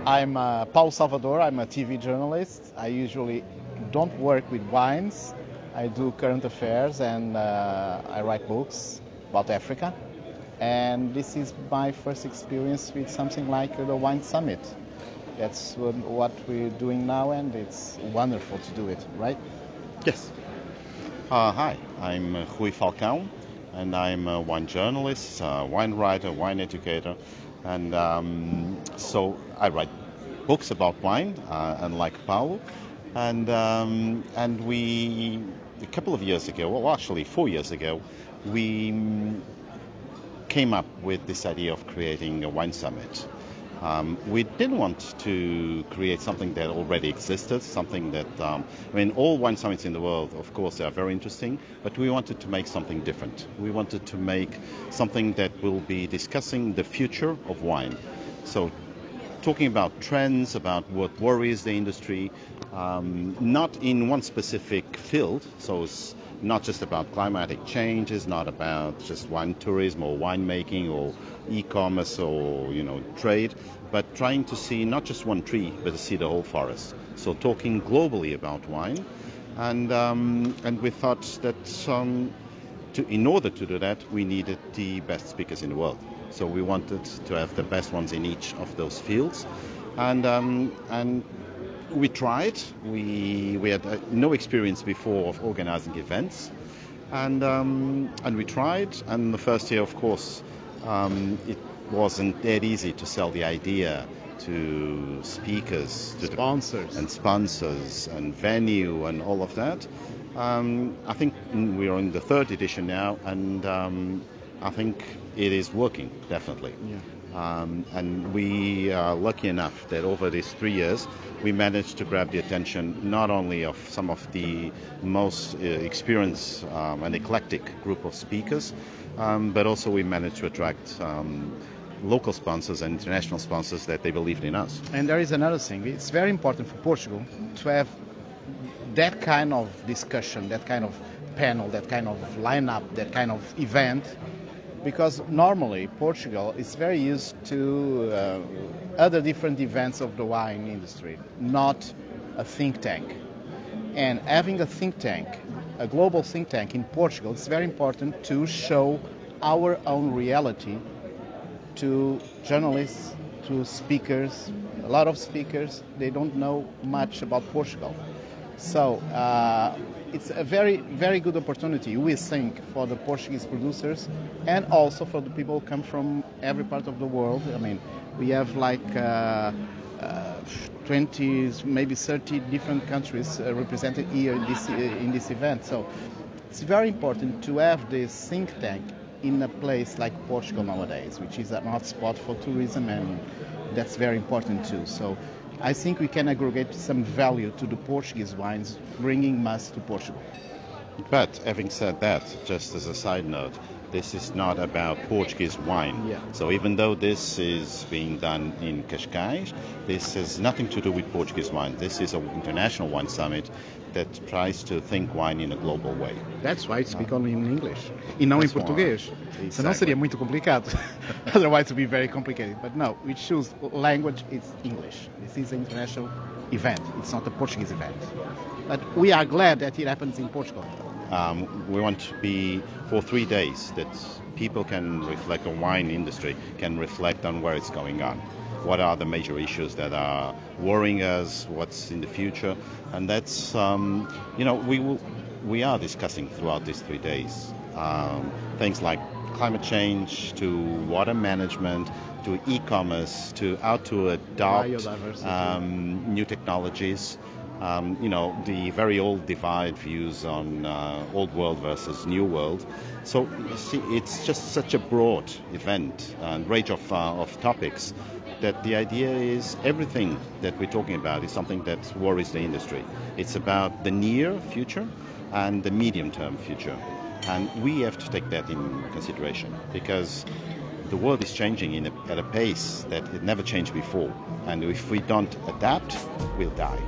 I'm Paulo Salvador. I'm a TV journalist. I usually don't work with wines. I do current affairs and I write books about Africa. And this is my first experience with something like the Wine Summit. That's what we're doing now, and it's wonderful to do it, right? Yes. Hi, I'm Rui Falcão, and I'm a wine journalist, wine writer, wine educator, and so I write books about wine, unlike Paulo, and we a couple of years ago, well, actually 4 years ago, we came up with this idea of creating a wine summit. We didn't want to create something that already existed, something that, all wine summits in the world, of course, they are very interesting, but we wanted to make something different. We wanted to make something that will be discussing the future of wine. So, talking about trends, about what worries the industry, not in one specific field, so it's not just about climatic change, it's not about just wine tourism or winemaking or e-commerce or trade, but trying to see not just one tree, but to see the whole forest. So talking globally about wine, and we thought that in order to do that, we needed the best speakers in the world. So we wanted to have the best ones in each of those fields, and we tried. We had no experience before of organizing events, and we tried. And the first year, of course, it wasn't that easy to sell the idea to speakers, to sponsors, and venue, and all of that. I think we are in the third edition now, and I think it is working, definitely. Yeah. And we are lucky enough that over these 3 years we managed to grab the attention not only of some of the most experienced and eclectic group of speakers, but also we managed to attract local sponsors and international sponsors that they believed in us. And there is another thing. It's very important for Portugal to have that kind of discussion, that kind of panel, that kind of lineup, that kind of event, because normally Portugal is very used to other different events of the wine industry, not a think tank. And having a think tank, a global think tank in Portugal, it's very important to show our own reality to journalists, to speakers. A lot of speakers, they don't know much about Portugal. So it's a very, very good opportunity, we think, for the Portuguese producers and also for the people who come from every part of the world. I mean, we have like 20, maybe 30 different countries represented here in this event. So it's very important to have this think tank in a place like Portugal nowadays, which is an hotspot for tourism, and that's very important too. So I think we can aggregate some value to the Portuguese wines, bringing mass to Portugal. But having said that, just as a side note, this is not about Portuguese wine. Yeah. So even though this is being done in Cascais, this has nothing to do with Portuguese wine. This is an international wine summit that tries to think wine in a global way. That's why I speak only in English, e não em português. Exactly. Senão seria muito complicado. Otherwise it would be very complicated. But no, we choose language, it's English. This is an international event. It's not a Portuguese event. But we are glad that it happens in Portugal. We want to be, for 3 days, that people can reflect, the wine industry can reflect on where it's going on. What are the major issues that are worrying us? What's in the future? And that's, we are discussing throughout these 3 days things like climate change, to water management, to e-commerce, to how to adopt new technologies. The very old divide views on old world versus new world. So you see, it's just such a broad event and range of topics that the idea is everything that we're talking about is something that worries the industry. It's about the near future and the medium-term future. And we have to take that in consideration because the world is changing at a pace that it never changed before. And if we don't adapt, we'll die.